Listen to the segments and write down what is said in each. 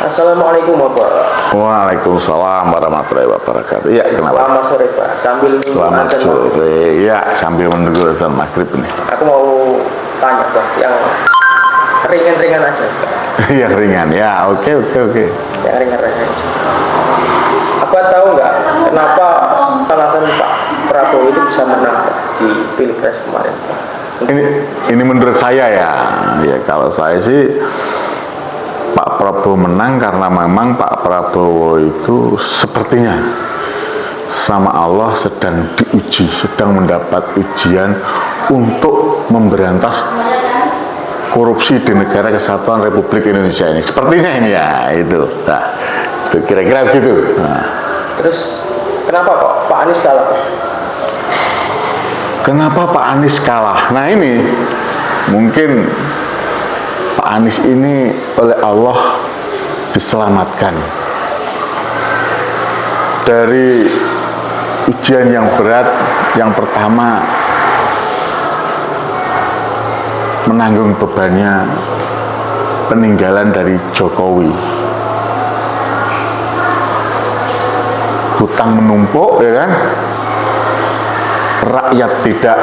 Assalamualaikum Bapak. Waalaikumsalam warahmatullahi wabarakatuh. Ya, kenapa? Selamat sore Pak. Sambil Selamat sore. Ya, sambil menunggu azan maghrib nih. Aku mau tanya Pak, yang ringan-ringan aja. Yang ringan, ya. Oke. Yang ringan-ringan. Apa tahu nggak kenapa alasan Pak Prabowo itu bisa menang di Pilpres kemarin? Ini menurut saya ya. Ya, kalau saya sih Pak Prabowo menang karena memang Pak Prabowo itu sepertinya sama Allah sedang diuji, sedang mendapat ujian untuk memberantas korupsi di negara kesatuan Republik Indonesia ini. Sepertinya ini ya, itu. Nah, itu kira-kira begitu. Nah. Terus kenapa kok Pak Anies kalah? Kenapa Pak Anies kalah? Nah ini mungkin Pak Anies ini oleh Allah diselamatkan dari ujian yang berat. Yang pertama, menanggung bebannya peninggalan dari Jokowi. Hutang menumpuk, ya kan? Rakyat tidak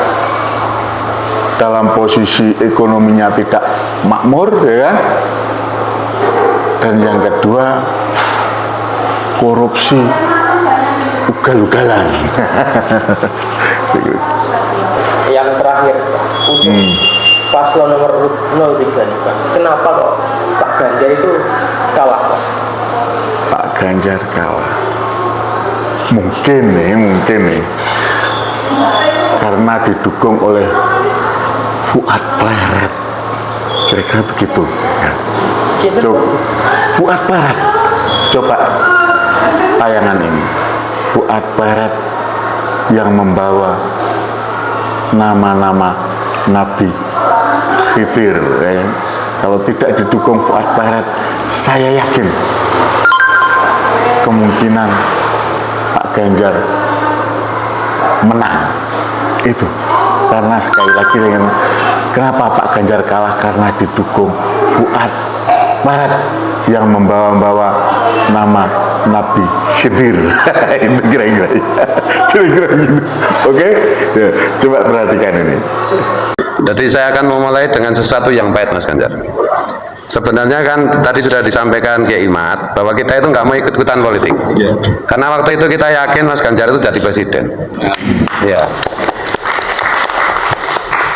dalam posisi ekonominya tidak makmur, ya kan? Dan yang kedua, korupsi ugal-ugalan. Yang terakhir untuk paslon nomor 03 nih Pak. Kenapa kok Pak Ganjar itu kalah Pak? Pak Ganjar kalah. Mungkin nih karena didukung oleh Fuad Pleret, kira-kira begitu ya. Coba Fuad Pleret, coba tayangan ini Fuad Pleret yang membawa nama-nama Nabi Khidir ya. Kalau tidak didukung Fuad Pleret, saya yakin kemungkinan Pak Ganjar menang. Itu karena sekali lagi kenapa Pak Ganjar kalah, karena didukung Fuad Pleret yang membawa-bawa nama Nabi Khidir. Itu kira-kira gitu. Oke? Ya, coba perhatikan ini. Jadi saya akan memulai dengan sesuatu yang pahit, Mas Ganjar. Sebenarnya kan tadi sudah disampaikan Kiai Imad bahwa kita itu nggak mau ikut-ikutan politik. Karena waktu itu kita yakin Mas Ganjar itu jadi presiden. Ya.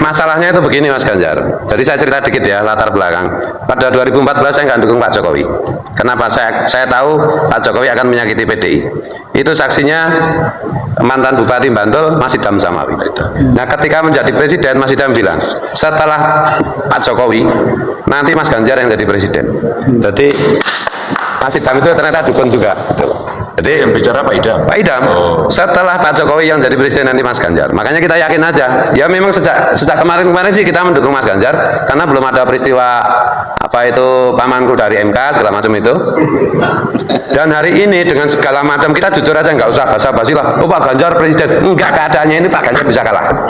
Masalahnya itu begini Mas Ganjar. Jadi saya cerita dikit ya latar belakang. Pada 2014 saya nggak dukung Pak Jokowi. Kenapa? Saya tahu Pak Jokowi akan menyakiti PDI. Itu saksinya mantan Bupati Bantul Mas Idham Samawi. Nah ketika menjadi presiden Mas Idham bilang setelah Pak Jokowi nanti Mas Ganjar yang jadi presiden. Jadi Mas Idham itu ternyata dukung juga. Jadi yang bicara Pak Idham. Pak Idham. Setelah Pak Jokowi yang jadi presiden nanti Mas Ganjar. Makanya kita yakin aja. Ya memang sejak kemarin sih kita mendukung Mas Ganjar karena belum ada peristiwa apa itu pamanku dari MK segala macam itu. Dan hari ini dengan segala macam kita jujur aja nggak usah basa-basi lah. Oh Pak Ganjar presiden. Enggak, keadaannya ini Pak Ganjar bisa kalah.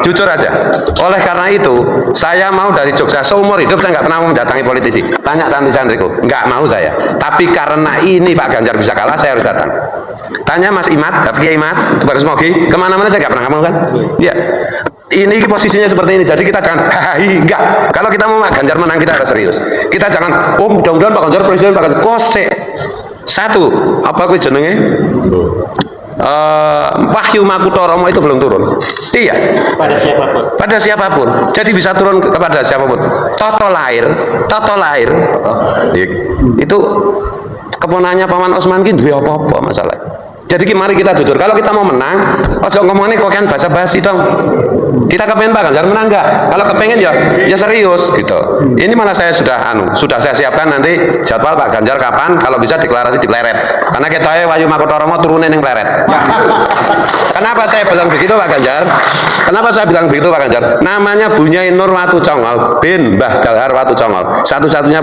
Jujur aja. Oleh karena itu saya mau dari Jogja seumur hidup saya nggak pernah mendatangi politisi. Tanya santri-santriku. Nggak mau saya. Tapi karena ini Pak Ganjar bisa kalah saya harus datang. Tanya Mas Imad, Kiai Imad, Bagus Mogi, kemana-mana saya nggak pernah ngomong kan? Iya. Ini posisinya seperti ini, jadi kita jangan hahaha, enggak. Kalau kita mau Pak Ganjar menang kita harus serius. Kita jangan, oh mudah-mudahan Pak Ganjar presiden, Pak Ganjar kose. Satu, apa gue jenenge? Wahyu Makutoromo itu belum turun. Iya. Pada siapapun. Pada siapapun. Jadi bisa turun kepada siapapun. Toto lahir. Itu keponanya Paman Osman ki duwe apa-apa masalah. Jadi mari kita jujur, kalau kita mau menang, ojo ngomongnya kok kan basa-basi dong. Kita kepengen Pak Ganjar menang enggak? Kalau kepengen ya serius gitu. Ini malah saya sudah saya siapkan nanti jadwal Pak Ganjar kapan, kalau bisa deklarasi di Pleret. Karena kita Wahyu Makutoromo turunin yang Pleret. Kenapa saya bilang begitu Pak Ganjar? Kenapa saya bilang begitu Pak Ganjar? Namanya Bunyai Nur Watu Congol bin Mbah Dalhar Watu Congol. Satu-satunya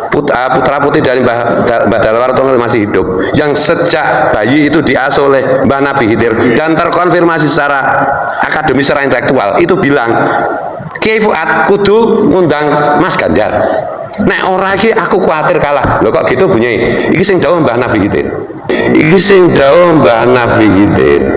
putra putri dari Mbah Dalhar Watu Congol masih hidup. Yang sejak bayi itu diasuh oleh Mbah Nabi Khidir dan terkonfirmasi secara akademis, secara intelektual itu bilang Kiai Fuad kudu ngundang Mas Ganjar. Nek ora iki aku kuatir kalah. Lho kok gitu bunyi? Iki sing dawuh Mbah Nabi Khidir. Iki sing dawuh Mbah Nabi Khidir.